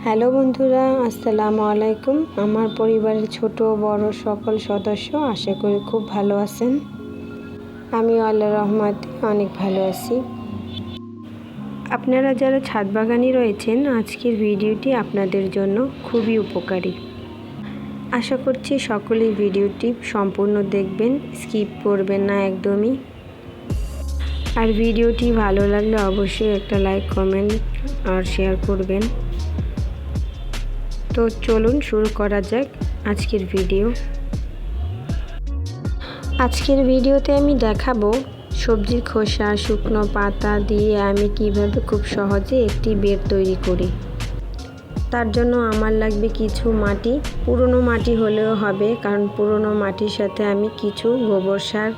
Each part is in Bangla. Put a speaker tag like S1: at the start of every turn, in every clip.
S1: হ্যালো বন্ধুরা, আসসালামু আলাইকুম। আমার পরিবারের ছোট বড় সকল সদস্য আশা করি খুব ভালো আছেন। আমি আল্লাহর রহমতে অনেক ভালো আছি। আপনারা যারা ছাদ বাগানি রয়েছেন, আজকের ভিডিওটি আপনাদের জন্য খুবই উপকারী। আশা করছি সকলেই ভিডিওটি সম্পূর্ণ দেখবেন, স্কিপ করবেন না একদমই। আর ভিডিওটি ভালো লাগলে অবশ্যই একটা লাইক, কমেন্ট আর শেয়ার করবেন। তো চলুন শুরু করা যাক আজকের ভিডিও। আজকের ভিডিওতে আমি দেখাবো সবজির খোসা, শুকনো পাতা দিয়ে আমি কিভাবে খুব সহজে একটি বেড তৈরি করি। তার জন্য আমার লাগবে কিছু মাটি, পুরনো মাটি হলেও হবে, কারণ পুরনো মাটির সাথে আমি কিছু গোবর সার,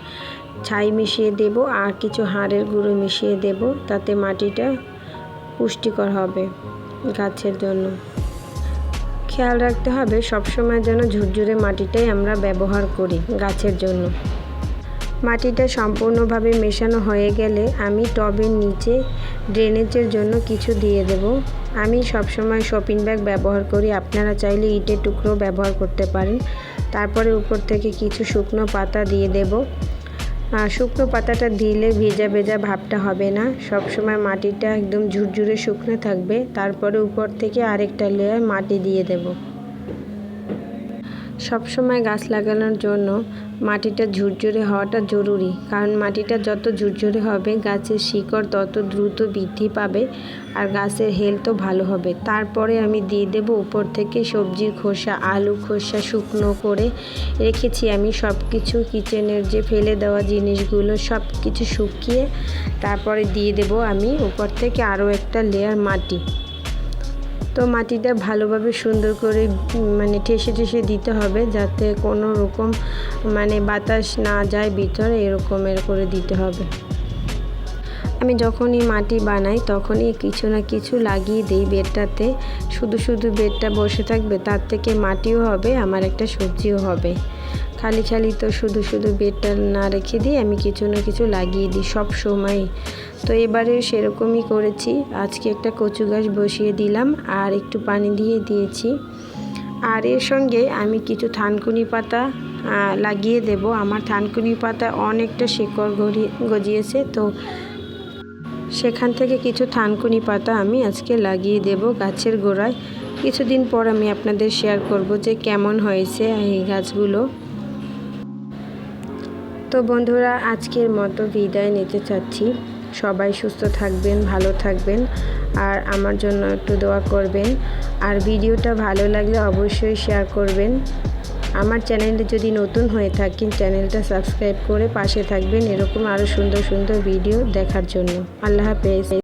S1: ছাই মিশিয়ে দেব আর কিছু হাড়ের গুঁড়ো মিশিয়ে দেব, তাতে মাটিটা পুষ্টিকর হবে গাছের জন্য। খেয়াল রাখতে হবে সবসময় যেন ঝুরঝুরে মাটিটাই আমরা ব্যবহার করি গাছের জন্য। মাটিটা সম্পূর্ণভাবে মেশানো হয়ে গেলে আমি টবের নিচে ড্রেনেজের জন্য কিছু দিয়ে দেব। আমি সবসময় শপিং ব্যাগ ব্যবহার করি, আপনারা চাইলে ইটের টুকরো ব্যবহার করতে পারেন। তারপরে উপর থেকে কিছু শুকনো পাতা দিয়ে দেব। শুকনো পাতাটা দিলে ভেজা ভেজা ভাবটা হবে না, সবসময় মাটিটা একদম ঝুরঝুরে শুকনো থাকবে। তারপরে উপর থেকে আরেকটা লেয়ার মাটি দিয়ে দেব। সবসময় গাছ লাগানোর জন্য মাটিটা ঝুরঝুরে হওয়াটা জরুরি, কারণ মাটিটা যত ঝুরঝুরে হবে গাছের শিকড় তত দ্রুত বৃদ্ধি পাবে আর গাছের হেলথও ভালো হবে। তারপরে আমি দিয়ে দেব উপর থেকে সবজির খোসা, আলু খোসা শুকনো করে রেখেছি আমি সব কিছু, কিচেনের যে ফেলে দেওয়া জিনিসগুলো সব কিছু শুকিয়ে তারপরে দিয়ে দেব আমি উপর থেকে আরও একটা লেয়ার মাটি। তো মাটিটা ভালোভাবে সুন্দর করে ঠেসে ঠেসে দিতে হবে, যাতে কোনো রকম বাতাস না যায় ভিতরে, এরকমের করে দিতে হবে। আমি যখনই মাটি বানাই তখনই কিছু না কিছু লাগিয়ে দিই বেডটাতে। শুধু শুধু বেডটা বসে থাকবে, তার থেকে মাটিও হবে, আমার একটা সবজিও হবে। খালি খালি তো শুধু শুধু বেডটা না রেখে দিই, আমি কিছু না কিছু লাগিয়ে দিই সব সময়। তো এবারে সেরকমই করেছি। আজকে একটা কচু গাছ বসিয়ে দিলাম আর একটু পানি দিয়ে দিয়েছি। আর এর সঙ্গে আমি কিছু থানকুনি পাতা লাগিয়ে দেব। আমার থানকুনি পাতা অনেকটা শিকড় গজিয়েছে, তো সেখান থেকে কিছু থানকুনি পাতা আমি আজকে লাগিয়ে দেব গাছের গোড়ায়। কিছুদিন পর আমি আপনাদের শেয়ার করব যে কেমন হয়েছে এই গাছগুলো। তো বন্ধুরা, আজকের মতো বিদায় নিতে চাচ্ছি। সবাই সুস্থ থাকবেন, ভালো থাকবেন আর আমার জন্য একটু দোয়া করবেন। আর ভিডিওটা ভালো লাগলে অবশ্যই শেয়ার করবেন। আমার চ্যানেলে যদি নতুন হয়ে থাকেন, চ্যানেলটা সাবস্ক্রাইব করে পাশে থাকবেন এরকম আরও সুন্দর সুন্দর ভিডিও দেখার জন্য। আল্লাহ হাফেজ।